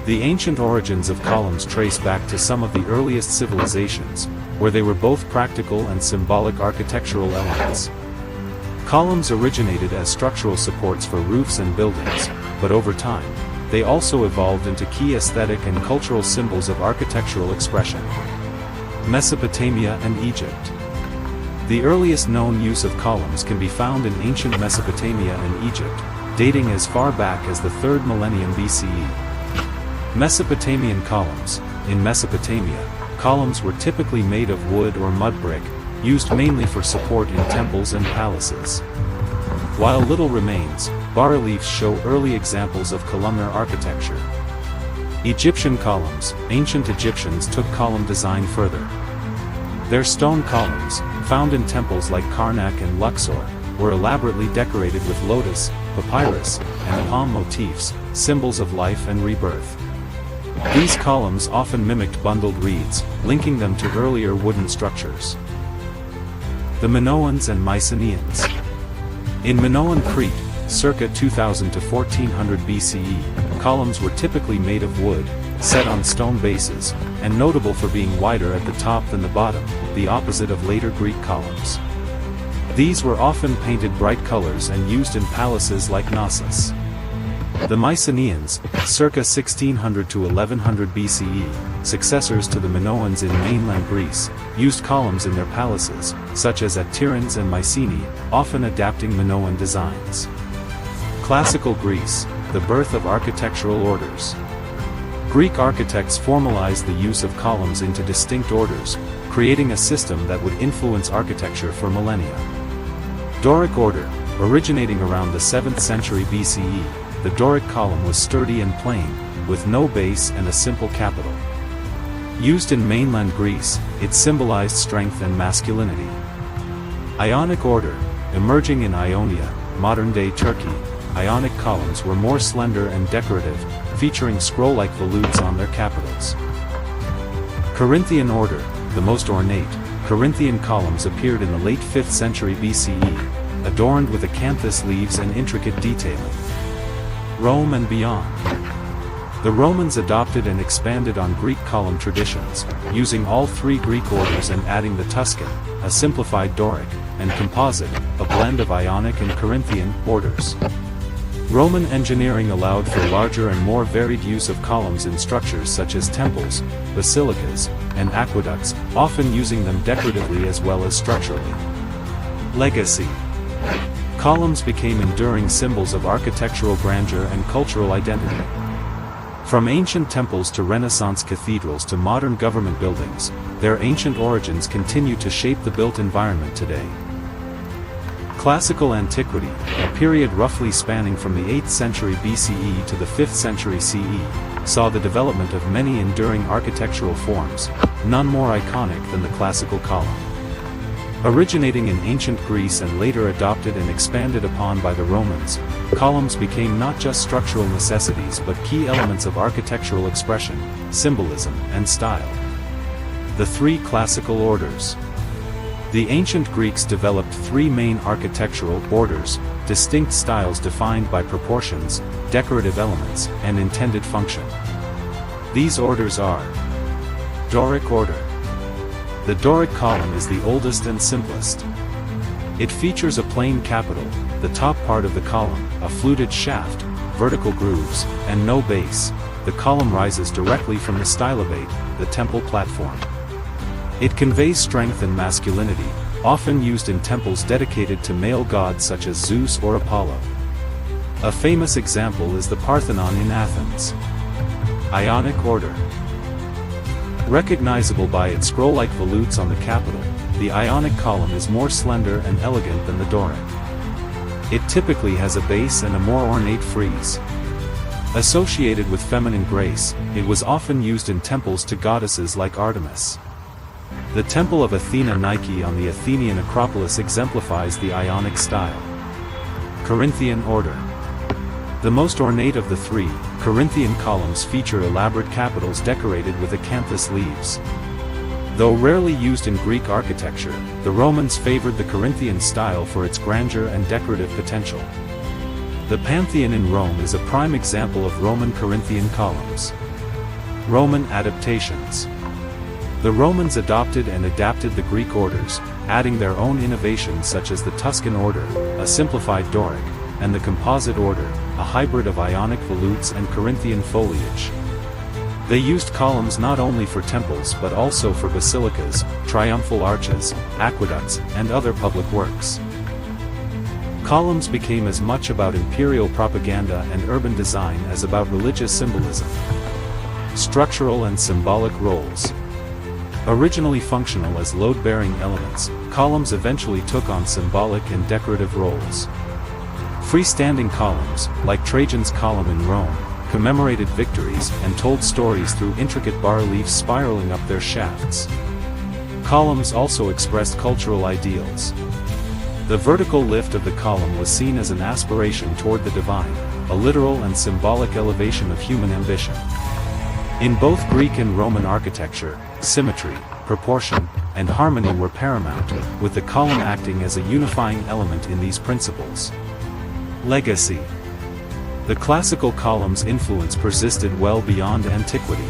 The ancient origins of columns trace back to some of the earliest civilizations, where they were both practical and symbolic architectural elements. Columns originated as structural supports for roofs and buildings, but over time, they also evolved into key aesthetic and cultural symbols of architectural expression. Mesopotamia and Egypt. The earliest known use of columns can be found in ancient Mesopotamia and Egypt, dating as far back as the 3rd millennium BCE. Mesopotamian columns. In Mesopotamia, columns were typically made of wood or mud brick, used mainly for support in temples and palaces. While little remains, bas-reliefs show early examples of columnar architecture. Egyptian columns. Ancient Egyptians took column design further. Their stone columns, found in temples like Karnak and Luxor, were elaborately decorated with lotus, papyrus, and palm motifs, symbols of life and rebirth. These columns often mimicked bundled reeds, linking them to earlier wooden structures. The Minoans and Mycenaeans. In Minoan Crete, circa 2000 to 1400 BCE, columns were typically made of wood, set on stone bases, and notable for being wider at the top than the bottom, the opposite of later Greek columns. These were often painted bright colors and used in palaces like Knossos. The Mycenaeans, circa 1600 to 1100 BCE, successors to the Minoans in mainland Greece, used columns in their palaces, such as at Tiryns and Mycenae, often adapting Minoan designs. Classical Greece, the birth of architectural orders. Greek architects formalized the use of columns into distinct orders, creating a system that would influence architecture for millennia. Doric order. Originating around the 7th century BCE, the Doric column was sturdy and plain, with no base and a simple capital. Used in mainland Greece, it symbolized strength and masculinity. Ionic order. Emerging in Ionia, modern-day Turkey, Ionic columns were more slender and decorative, featuring scroll-like volutes on their capitals. Corinthian order. The most ornate, Corinthian columns appeared in the late 5th century BCE, adorned with acanthus leaves and intricate detailing. Rome and beyond. The Romans adopted and expanded on Greek column traditions, using all three Greek orders and adding the Tuscan, a simplified Doric, and Composite, a blend of Ionic and Corinthian, orders. Roman engineering allowed for larger and more varied use of columns in structures such as temples, basilicas, and aqueducts, often using them decoratively as well as structurally. Legacy. Columns became enduring symbols of architectural grandeur and cultural identity. From ancient temples to Renaissance cathedrals to modern government buildings, their ancient origins continue to shape the built environment today. Classical Antiquity, a period roughly spanning from the 8th century BCE to the 5th century CE, saw the development of many enduring architectural forms, none more iconic than the classical column. Originating in ancient Greece and later adopted and expanded upon by the Romans, columns became not just structural necessities but key elements of architectural expression, symbolism, and style. The three classical orders. The ancient Greeks developed three main architectural orders, distinct styles defined by proportions, decorative elements, and intended function. These orders are: Doric order. The Doric column is the oldest and simplest. It features a plain capital, the top part of the column, a fluted shaft, vertical grooves, and no base. The column rises directly from the stylobate, the temple platform. It conveys strength and masculinity, often used in temples dedicated to male gods such as Zeus or Apollo. A famous example is the Parthenon in Athens. Ionic order. Recognizable by its scroll-like volutes on the capital, the Ionic column is more slender and elegant than the Doric. It typically has a base and a more ornate frieze. Associated with feminine grace, it was often used in temples to goddesses like Artemis. The Temple of Athena Nike on the Athenian Acropolis exemplifies the Ionic style. Corinthian order. The most ornate of the three, Corinthian columns feature elaborate capitals decorated with acanthus leaves. Though rarely used in Greek architecture, the Romans favored the Corinthian style for its grandeur and decorative potential. The Pantheon in Rome is a prime example of Roman Corinthian columns. Roman adaptations. The Romans adopted and adapted the Greek orders, adding their own innovations such as the Tuscan order, a simplified Doric, and the composite order, a hybrid of Ionic volutes and Corinthian foliage. They used columns not only for temples but also for basilicas, triumphal arches, aqueducts, and other public works. Columns became as much about imperial propaganda and urban design as about religious symbolism. Structural and symbolic roles. Originally functional as load-bearing elements, columns eventually took on symbolic and decorative roles. Freestanding columns, like Trajan's column in Rome, commemorated victories and told stories through intricate bas-reliefs spiraling up their shafts. Columns also expressed cultural ideals. The vertical lift of the column was seen as an aspiration toward the divine, a literal and symbolic elevation of human ambition. In both Greek and Roman architecture, symmetry, proportion, and harmony were paramount, with the column acting as a unifying element in these principles. Legacy. The classical column's influence persisted well beyond antiquity.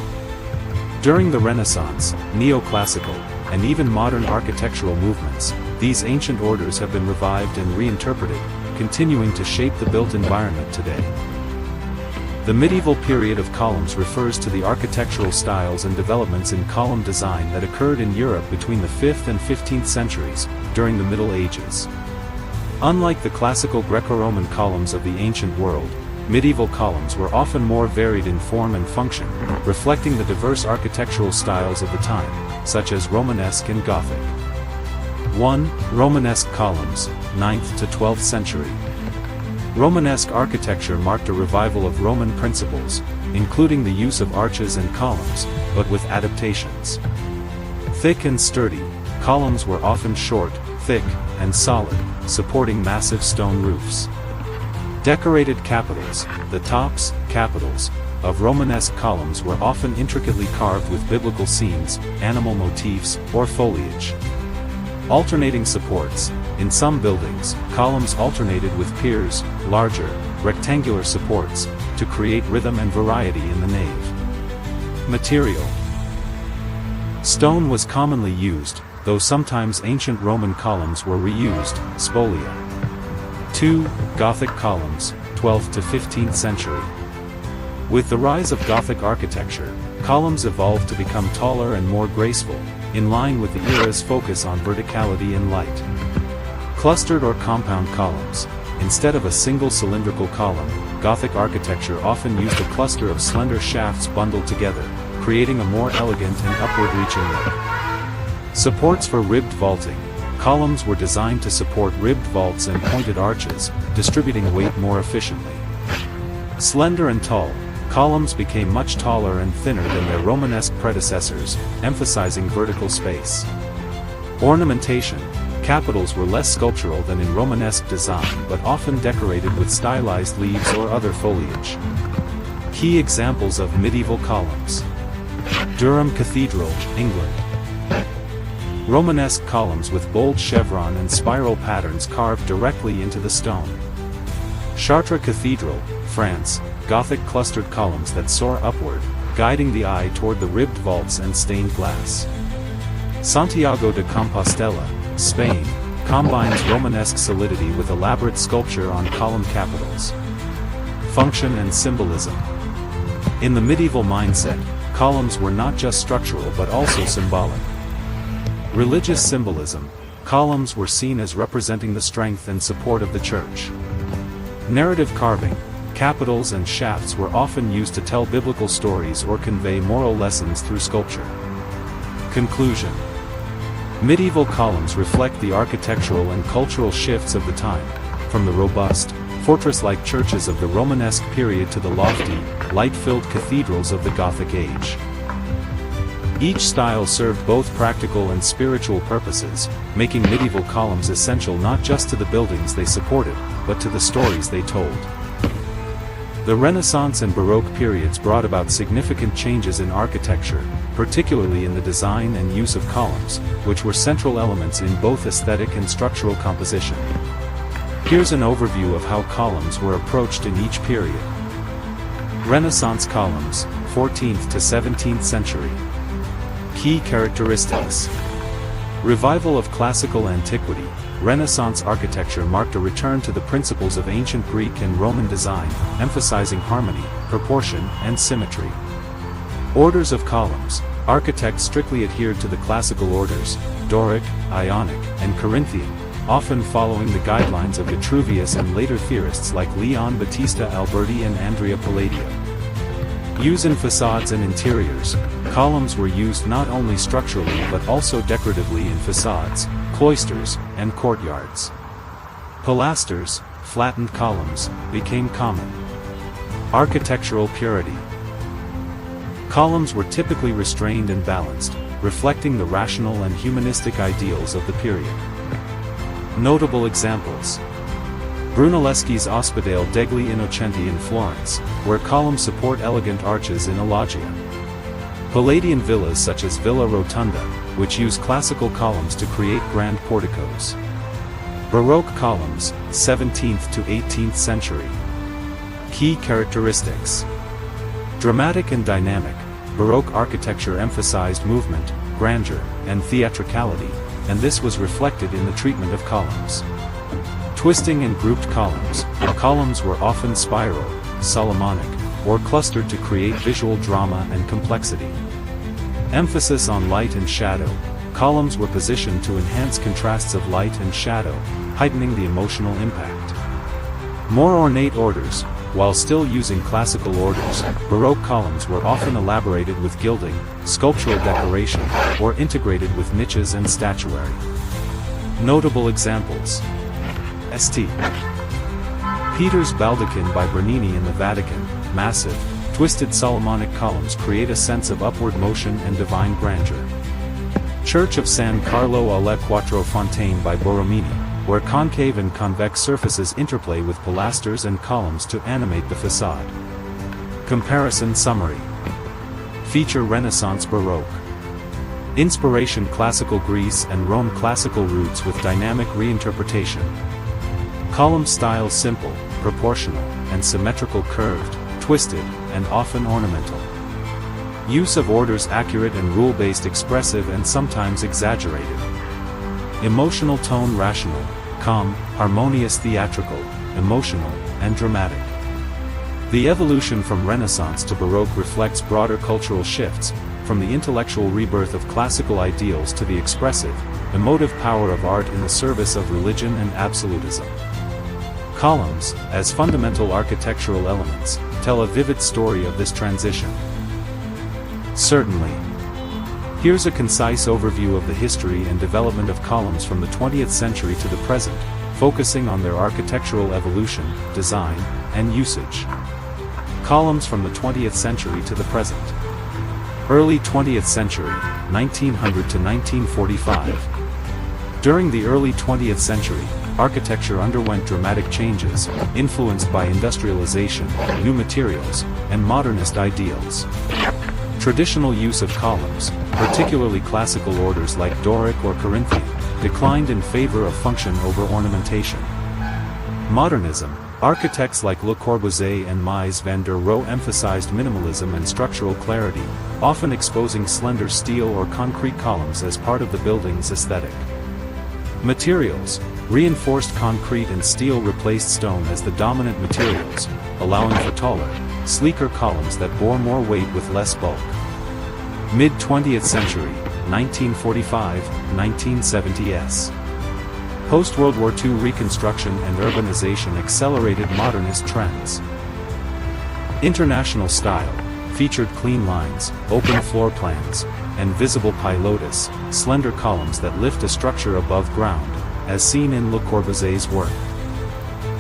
During the Renaissance, neoclassical, and even modern architectural movements, these ancient orders have been revived and reinterpreted, continuing to shape the built environment today. The medieval period of columns refers to the architectural styles and developments in column design that occurred in Europe between the 5th and 15th centuries, during the Middle Ages. Unlike the classical Greco-Roman columns of the ancient world, medieval columns were often more varied in form and function, reflecting the diverse architectural styles of the time, such as Romanesque and Gothic. 1. Romanesque columns, 9th to 12th century. Romanesque architecture marked a revival of Roman principles, including the use of arches and columns, but with adaptations. Thick and sturdy, columns were often short, thick, and solid, supporting massive stone roofs. Decorated capitals, the tops, capitals, of Romanesque columns were often intricately carved with biblical scenes, animal motifs, or foliage. Alternating supports. In some buildings, columns alternated with piers, larger, rectangular supports, to create rhythm and variety in the nave. Material. Stone was commonly used, though sometimes ancient Roman columns were reused, spolia. 2. Gothic columns, 12th to 15th century. With the rise of Gothic architecture, columns evolved to become taller and more graceful, in line with the era's focus on verticality and light. Clustered or compound columns. Instead of a single cylindrical column, Gothic architecture often used a cluster of slender shafts bundled together, creating a more elegant and upward-reaching look. Supports for ribbed vaulting. Columns were designed to support ribbed vaults and pointed arches, distributing weight more efficiently. Slender and tall. Columns became much taller and thinner than their Romanesque predecessors, emphasizing vertical space. Ornamentation. Capitals were less sculptural than in Romanesque design but often decorated with stylized leaves or other foliage. Key examples of medieval columns. Durham Cathedral, England. Romanesque columns with bold chevron and spiral patterns carved directly into the stone. Chartres Cathedral, France. Gothic clustered columns that soar upward, guiding the eye toward the ribbed vaults and stained glass. Santiago de Compostela, Spain, combines Romanesque solidity with elaborate sculpture on column capitals. Function and symbolism. In the medieval mindset, columns were not just structural but also symbolic. Religious symbolism. Columns were seen as representing the strength and support of the church. Narrative carving. Capitals and shafts were often used to tell biblical stories or convey moral lessons through sculpture. Conclusion. Medieval columns reflect the architectural and cultural shifts of the time, from the robust, fortress-like churches of the Romanesque period to the lofty, light-filled cathedrals of the Gothic age. Each style served both practical and spiritual purposes, making medieval columns essential not just to the buildings they supported, but to the stories they told. The Renaissance and Baroque periods brought about significant changes in architecture, particularly in the design and use of columns, which were central elements in both aesthetic and structural composition. Here's an overview of how columns were approached in each period. Renaissance columns, 14th to 17th century. Key characteristics. Revival of classical antiquity. Renaissance architecture marked a return to the principles of ancient Greek and Roman design, emphasizing harmony, proportion, and symmetry. Orders of columns. Architects strictly adhered to the classical orders, Doric, Ionic, and Corinthian, often following the guidelines of Vitruvius and later theorists like Leon Battista Alberti and Andrea Palladio. Use in facades and interiors. Columns were used not only structurally but also decoratively in facades, cloisters, and courtyards. Pilasters, flattened columns, became common. Architectural purity. Columns were typically restrained and balanced, reflecting the rational and humanistic ideals of the period. Notable examples. Brunelleschi's Ospedale degli Innocenti in Florence, where columns support elegant arches in a loggia. Palladian villas such as Villa Rotunda, which use classical columns to create grand porticos. Baroque columns, 17th to 18th century. Key characteristics. Dramatic and dynamic, Baroque architecture emphasized movement, grandeur, and theatricality, and this was reflected in the treatment of columns. Twisting and grouped columns. Columns were often spiral, Solomonic, or clustered to create visual drama and complexity. Emphasis on light and shadow. Columns were positioned to enhance contrasts of light and shadow, heightening the emotional impact. More ornate orders. While still using classical orders, Baroque columns were often elaborated with gilding, sculptural decoration, or integrated with niches and statuary. Notable examples. St. Peter's Baldachin by Bernini in the Vatican. Massive, twisted Solomonic columns create a sense of upward motion and divine grandeur. Church of San Carlo alle Quattro Fontane by Borromini, where concave and convex surfaces interplay with pilasters and columns to animate the facade. Comparison summary. Feature Renaissance Baroque. Inspiration Classical Greece and Rome. Classical roots with dynamic reinterpretation. Column style simple, proportional, and symmetrical, curved, twisted, and often ornamental. Use of orders accurate and rule-based, expressive and sometimes exaggerated. Emotional tone rational, calm, harmonious, theatrical, emotional, and dramatic. The evolution from Renaissance to Baroque reflects broader cultural shifts, from the intellectual rebirth of classical ideals to the expressive, emotive power of art in the service of religion and absolutism. Columns, as fundamental architectural elements, tell a vivid story of this transition. Certainly. Here's a concise overview of the history and development of columns from the 20th century to the present, focusing on their architectural evolution, design, and usage. Columns from the 20th century to the present. Early 20th century, 1900 to 1945. During the early 20th century, architecture underwent dramatic changes, influenced by industrialization, new materials, and modernist ideals. Traditional use of columns, particularly classical orders like Doric or Corinthian, declined in favor of function over ornamentation. Modernism. Architects like Le Corbusier and Mies van der Rohe emphasized minimalism and structural clarity, often exposing slender steel or concrete columns as part of the building's aesthetic. Materials. Reinforced concrete and steel replaced stone as the dominant materials, allowing for taller, sleeker columns that bore more weight with less bulk. Mid-20th century, 1945-1970s. Post-World War II reconstruction and urbanization accelerated modernist trends. International style featured clean lines, open floor plans, and visible pilotis, slender columns that lift a structure above ground, as seen in Le Corbusier's work.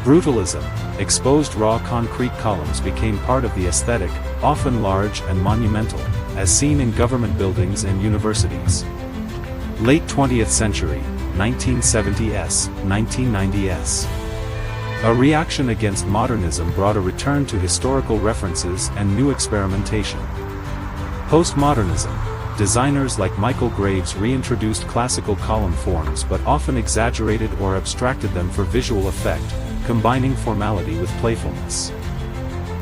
Brutalism. Exposed raw concrete columns became part of the aesthetic, often large and monumental, as seen in government buildings and universities. Late 20th century, 1970s, 1990s. A reaction against modernism brought a return to historical references and new experimentation. Postmodernism. Designers like Michael Graves reintroduced classical column forms but often exaggerated or abstracted them for visual effect, combining formality with playfulness.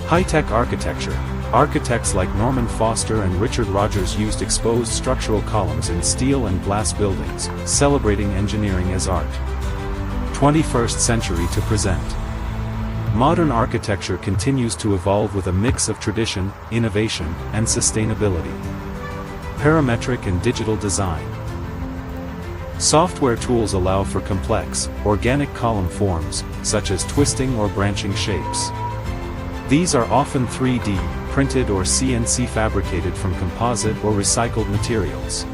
High-tech architecture. Architects like Norman Foster and Richard Rogers used exposed structural columns in steel and glass buildings, celebrating engineering as art. 21st century to present. Modern architecture continues to evolve with a mix of tradition, innovation, and sustainability. Parametric and digital design. Software tools allow for complex, organic column forms, such as twisting or branching shapes. These are often 3D, printed or CNC fabricated from composite or recycled materials.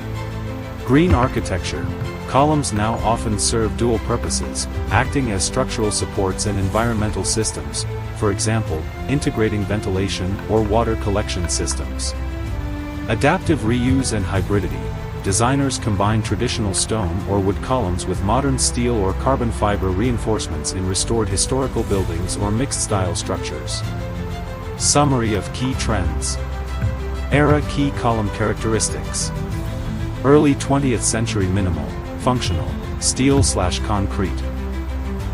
Green architecture. Columns now often serve dual purposes, acting as structural supports and environmental systems, for example, integrating ventilation or water collection systems. Adaptive reuse and hybridity. Designers combine traditional stone or wood columns with modern steel or carbon fiber reinforcements in restored historical buildings or mixed-style structures. Summary of key trends. Era key column characteristics. Early 20th century minimal, functional, steel/concrete.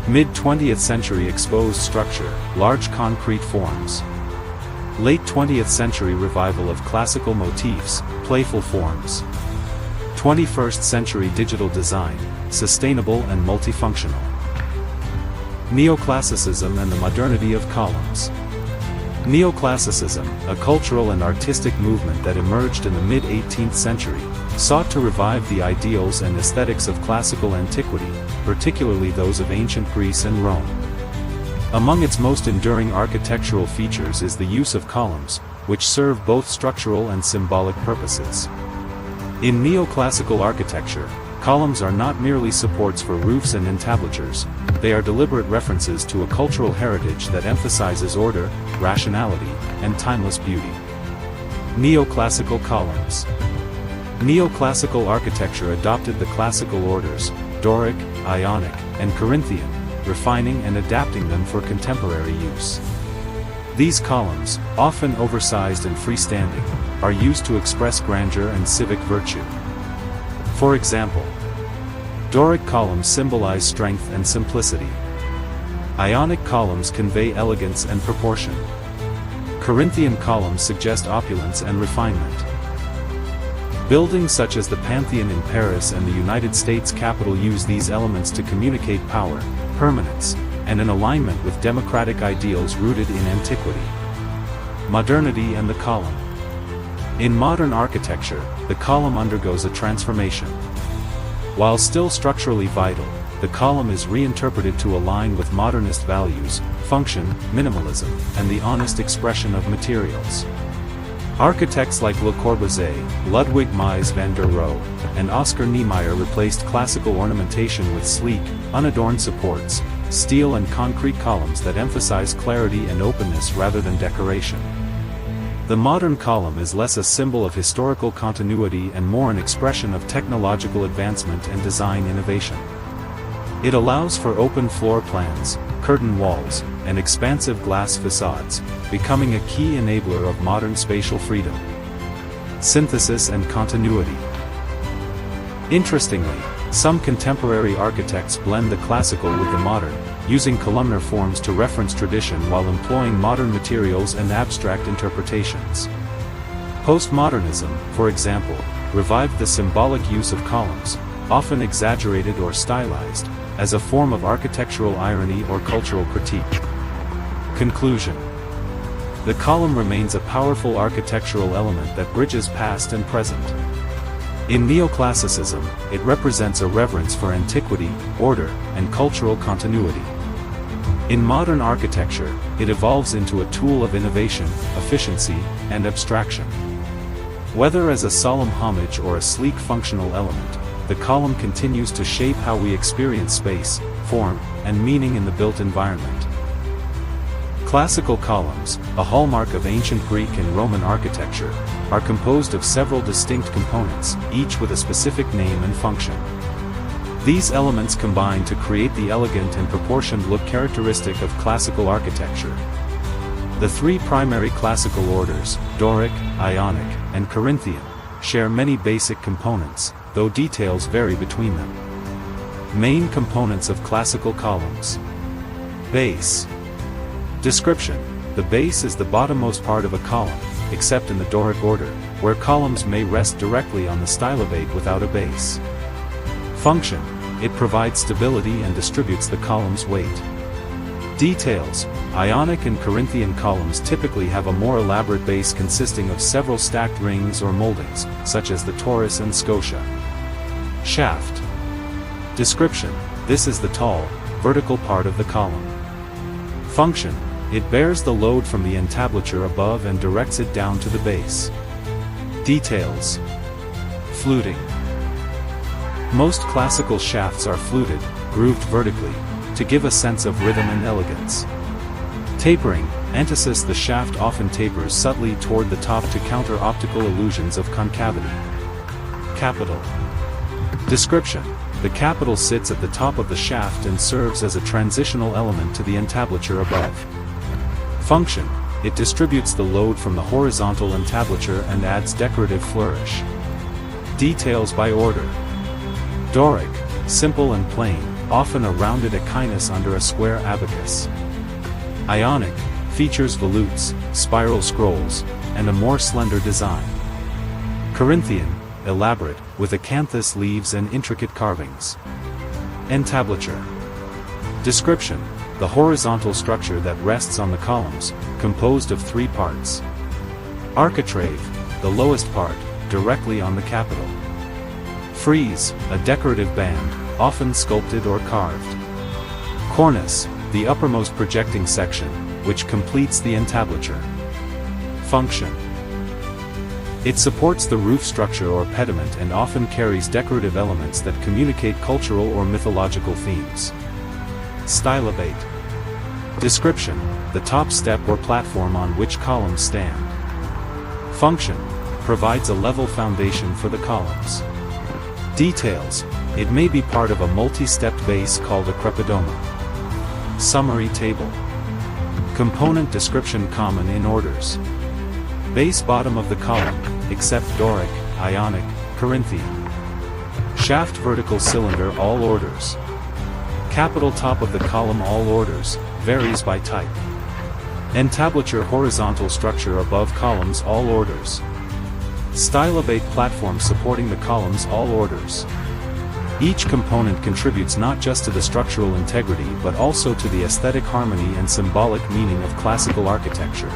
Mid-20th century exposed structure, large concrete forms. Late 20th century revival of classical motifs, playful forms. 21st century digital design, sustainable and multifunctional. Neoclassicism and the modernity of columns. Neoclassicism, a cultural and artistic movement that emerged in the mid-18th century, sought to revive the ideals and aesthetics of classical antiquity, particularly those of ancient Greece and Rome. Among its most enduring architectural features is the use of columns, which serve both structural and symbolic purposes. In neoclassical architecture, columns are not merely supports for roofs and entablatures, they are deliberate references to a cultural heritage that emphasizes order, rationality, and timeless beauty. Neoclassical columns. Neoclassical architecture adopted the classical orders, Doric, Ionic, and Corinthian, refining and adapting them for contemporary use. These columns, often oversized and freestanding, are used to express grandeur and civic virtue. For example, Doric columns symbolize strength and simplicity. Ionic columns convey elegance and proportion. Corinthian columns suggest opulence and refinement. Buildings such as the Pantheon in Paris and the United States Capitol use these elements to communicate power, permanence, and an alignment with democratic ideals rooted in antiquity. Modernity and the column. In modern architecture, the column undergoes a transformation. While still structurally vital, the column is reinterpreted to align with modernist values, function, minimalism, and the honest expression of materials. Architects like Le Corbusier, Ludwig Mies van der Rohe, and Oscar Niemeyer replaced classical ornamentation with sleek, unadorned supports, steel and concrete columns that emphasize clarity and openness rather than decoration. The modern column is less a symbol of historical continuity and more an expression of technological advancement and design innovation. It allows for open floor plans, curtain walls, and expansive glass facades, becoming a key enabler of modern spatial freedom. Synthesis and continuity. Interestingly, some contemporary architects blend the classical with the modern, using columnar forms to reference tradition while employing modern materials and abstract interpretations. Postmodernism, for example, revived the symbolic use of columns, often exaggerated or stylized, as a form of architectural irony or cultural critique. Conclusion. The column remains a powerful architectural element that bridges past and present. In neoclassicism, it represents a reverence for antiquity, order, and cultural continuity. In modern architecture, it evolves into a tool of innovation, efficiency, and abstraction. Whether as a solemn homage or a sleek functional element, the column continues to shape how we experience space, form, and meaning in the built environment. Classical columns, a hallmark of ancient Greek and Roman architecture, are composed of several distinct components, each with a specific name and function. These elements combine to create the elegant and proportioned look characteristic of classical architecture. The three primary classical orders, Doric, Ionic, and Corinthian, share many basic components, though details vary between them. Main components of classical columns. Base. Description. The base is the bottommost part of a column, except in the Doric order, where columns may rest directly on the stylobate without a base. Function: it provides stability and distributes the column's weight. Details: Ionic and Corinthian columns typically have a more elaborate base consisting of several stacked rings or moldings, such as the Taurus and Scotia. Shaft. Description: this is the tall, vertical part of the column. Function: it bears the load from the entablature above and directs it down to the base. Details: fluting. Most classical shafts are fluted, grooved vertically, to give a sense of rhythm and elegance. Tapering: antithesis, the shaft often tapers subtly toward the top to counter optical illusions of concavity. Capital. Description: the capital sits at the top of the shaft and serves as a transitional element to the entablature above. Function: it distributes the load from the horizontal entablature and adds decorative flourish. Details by order. Doric, simple and plain, often a rounded echinus under a square abacus. Ionic, features volutes, spiral scrolls, and a more slender design. Corinthian, elaborate, with acanthus leaves and intricate carvings. Entablature. Description: the horizontal structure that rests on the columns, composed of 3 parts. Architrave, the lowest part, directly on the capital. Frieze, a decorative band, often sculpted or carved. Cornice, the uppermost projecting section, which completes the entablature. Function: it supports the roof structure or pediment and often carries decorative elements that communicate cultural or mythological themes. Stylobate. Description: the top step or platform on which columns stand. Function: provides a level foundation for the columns. Details: it may be part of a multi-stepped base called a crepidoma. Summary table. Component description common in orders. Base bottom of the column, except Doric, Ionic, Corinthian. Shaft vertical cylinder all orders. Capital top of the column all orders, varies by type. Entablature horizontal structure above columns all orders. Stylobate platform supporting the columns all orders. Each component contributes not just to the structural integrity but also to the aesthetic harmony and symbolic meaning of classical architecture.